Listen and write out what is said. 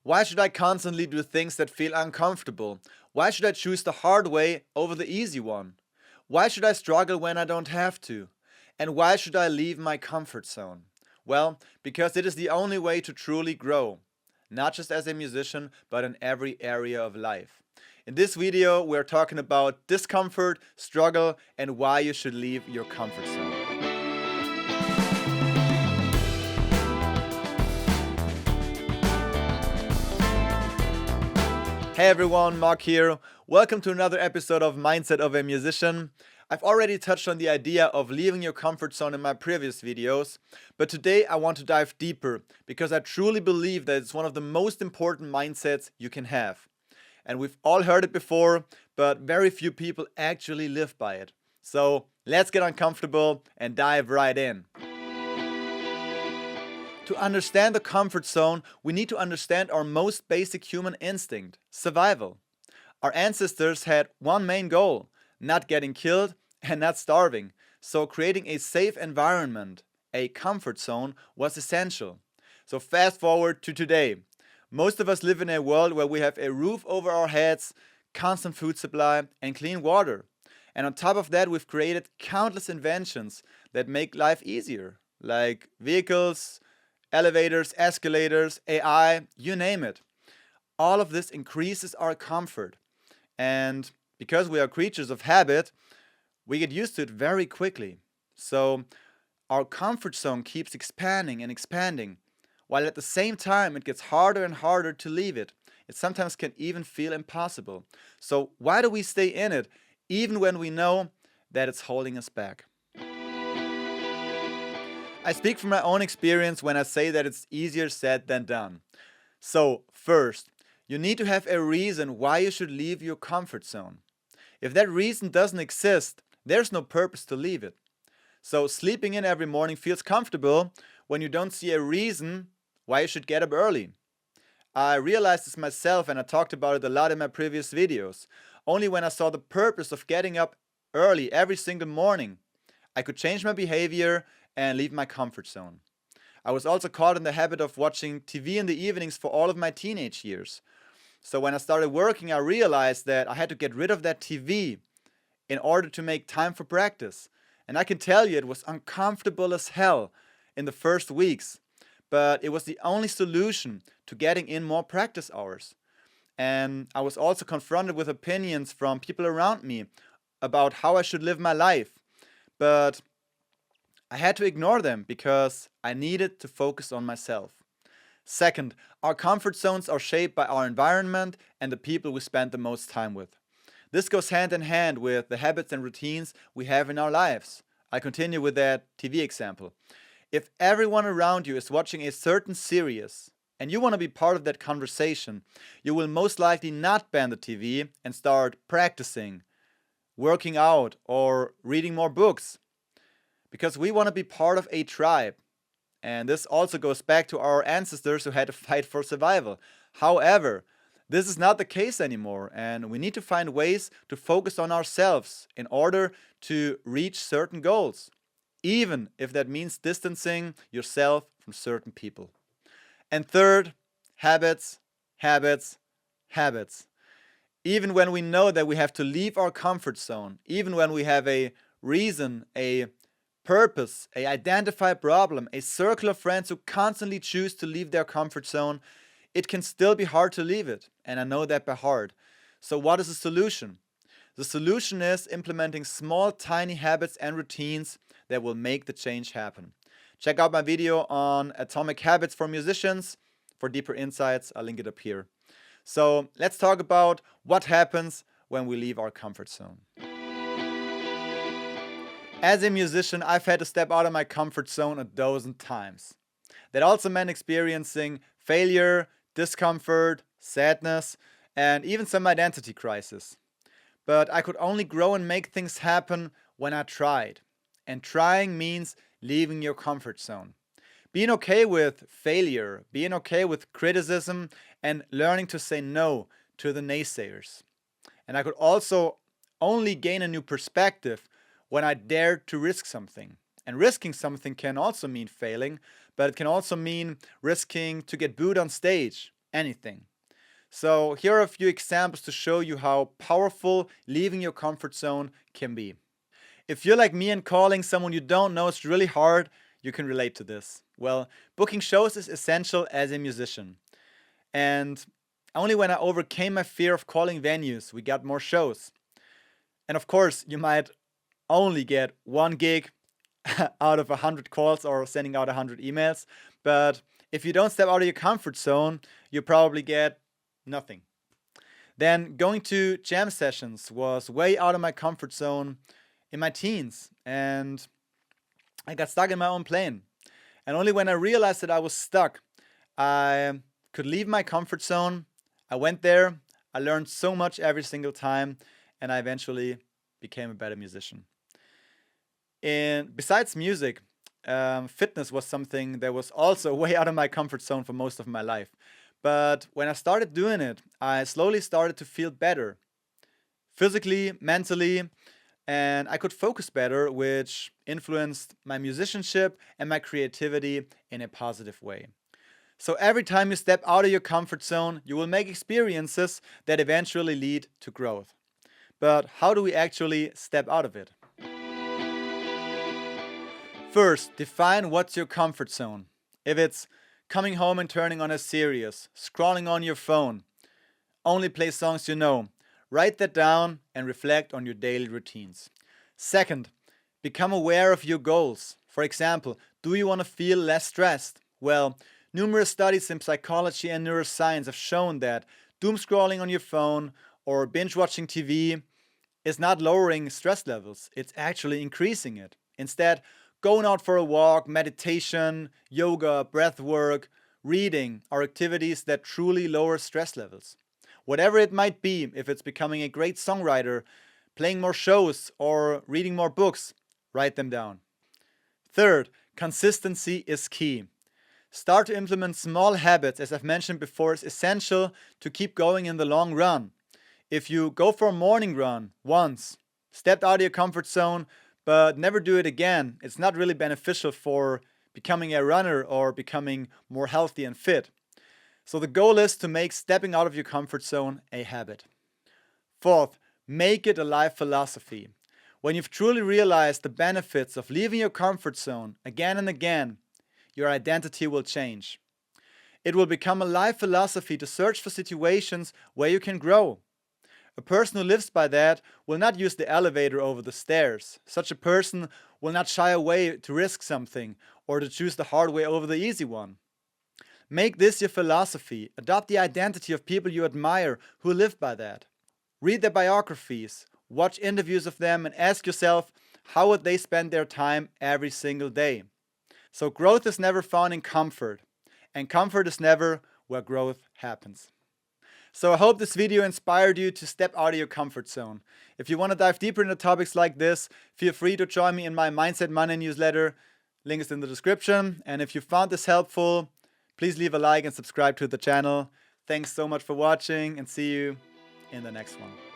Why should I constantly do things that feel uncomfortable? Why should I choose the hard way over the easy one? Why should I struggle when I don't have to? And why should I leave my comfort zone? Well, because it is the only way to truly grow, not just as a musician, but in every area of life. In this video, we're talking about discomfort, struggle, and why you should leave your comfort zone. Hey everyone, Mark here. Welcome to another episode of Mindset of a Musician. I've already touched on the idea of leaving your comfort zone in my previous videos, but today I want to dive deeper because I truly believe that it's one of the most important mindsets you can have. And we've all heard it before, but very few people actually live by it. So let's get uncomfortable and dive right in. To understand the comfort zone, we need to understand our most basic human instinct, survival. Our ancestors had one main goal, not getting killed and not starving. So creating a safe environment, a comfort zone, was essential. So fast forward to today. Most of us live in a world where we have a roof over our heads, constant food supply, and clean water. And on top of that, we've created countless inventions that make life easier, like vehicles, elevators, escalators, AI, you name it. All of this increases our comfort. And because we are creatures of habit, we get used to it very quickly. So our comfort zone keeps expanding and expanding, while at the same time it gets harder and harder to leave it. It sometimes can even feel impossible. So why do we stay in it, even when we know that it's holding us back? I speak from my own experience when I say that it's easier said than done. So, first, you need to have a reason why you should leave your comfort zone. If that reason doesn't exist, there's no purpose to leave it. So, sleeping in every morning feels comfortable when you don't see a reason why you should get up early. I realized this myself and I talked about it a lot in my previous videos. Only when I saw the purpose of getting up early every single morning, I could change my behavior and leave my comfort zone. I was also caught in the habit of watching TV in the evenings for all of my teenage years. So when I started working, I realized that I had to get rid of that TV in order to make time for practice. And I can tell you it was uncomfortable as hell in the first weeks, but it was the only solution to getting in more practice hours. And I was also confronted with opinions from people around me about how I should live my life. But I had to ignore them because I needed to focus on myself. Second, our comfort zones are shaped by our environment and the people we spend the most time with. This goes hand in hand with the habits and routines we have in our lives. I continue with that TV example. If everyone around you is watching a certain series and you want to be part of that conversation, you will most likely not ban the TV and start practicing, working out, or reading more books. Because we want to be part of a tribe. And this also goes back to our ancestors who had to fight for survival. However, this is not the case anymore, and we need to find ways to focus on ourselves in order to reach certain goals, even if that means distancing yourself from certain people. And third, habits, habits, habits. Even when we know that we have to leave our comfort zone, even when we have a reason, a purpose, a identified problem, a circle of friends who constantly choose to leave their comfort zone, it can still be hard to leave it. And I know that by heart. So what is the solution? The solution is implementing small, tiny habits and routines that will make the change happen. Check out my video on atomic habits for musicians for deeper insights. I'll link it up here. So let's talk about what happens when we leave our comfort zone. As a musician, I've had to step out of my comfort zone a dozen times. That also meant experiencing failure, discomfort, sadness, and even some identity crisis. But I could only grow and make things happen when I tried. And trying means leaving your comfort zone. Being okay with failure, being okay with criticism, and learning to say no to the naysayers. And I could also only gain a new perspective when I dared to risk something. And risking something can also mean failing, but it can also mean risking to get booed on stage, anything. So here are a few examples to show you how powerful leaving your comfort zone can be. If you're like me and calling someone you don't know is really hard, you can relate to this. Well, booking shows is essential as a musician. And only when I overcame my fear of calling venues, we got more shows. And of course, you might only get one gig out of 100 calls or sending out 100 emails. But if you don't step out of your comfort zone, you probably get nothing. Then going to jam sessions was way out of my comfort zone in my teens, and I got stuck in my own plane. And only when I realized that I was stuck, I could leave my comfort zone. I went there, I learned so much every single time, and I eventually became a better musician. And besides music, fitness was something that was also way out of my comfort zone for most of my life. But when I started doing it, I slowly started to feel better physically, mentally, and I could focus better, which influenced my musicianship and my creativity in a positive way. So every time you step out of your comfort zone, you will make experiences that eventually lead to growth. But how do we actually step out of it? First, define what's your comfort zone. If it's coming home and turning on a series, scrolling on your phone, only play songs you know, write that down and reflect on your daily routines. Second, become aware of your goals. For example, do you want to feel less stressed? Well, numerous studies in psychology and neuroscience have shown that doom scrolling on your phone or binge watching TV is not lowering stress levels, it's actually increasing it. Instead, going out for a walk, meditation, yoga, breath work, reading are activities that truly lower stress levels. Whatever it might be, if it's becoming a great songwriter, playing more shows, or reading more books, write them down. Third, consistency is key. Start to implement small habits, as I've mentioned before, is essential to keep going in the long run. If you go for a morning run once, step out of your comfort zone, but never do it again, it's not really beneficial for becoming a runner or becoming more healthy and fit. So the goal is to make stepping out of your comfort zone a habit. Fourth, make it a life philosophy. When you've truly realized the benefits of leaving your comfort zone again and again, your identity will change. It will become a life philosophy to search for situations where you can grow. A person who lives by that will not use the elevator over the stairs. Such a person will not shy away to risk something or to choose the hard way over the easy one. Make this your philosophy. Adopt the identity of people you admire who live by that. Read their biographies, watch interviews of them, and ask yourself, how would they spend their time every single day? So growth is never found in comfort, and comfort is never where growth happens. So I hope this video inspired you to step out of your comfort zone. If you want to dive deeper into topics like this, feel free to join me in my Mindset Money newsletter. Link is in the description. And if you found this helpful, please leave a like and subscribe to the channel. Thanks so much for watching, and see you in the next one.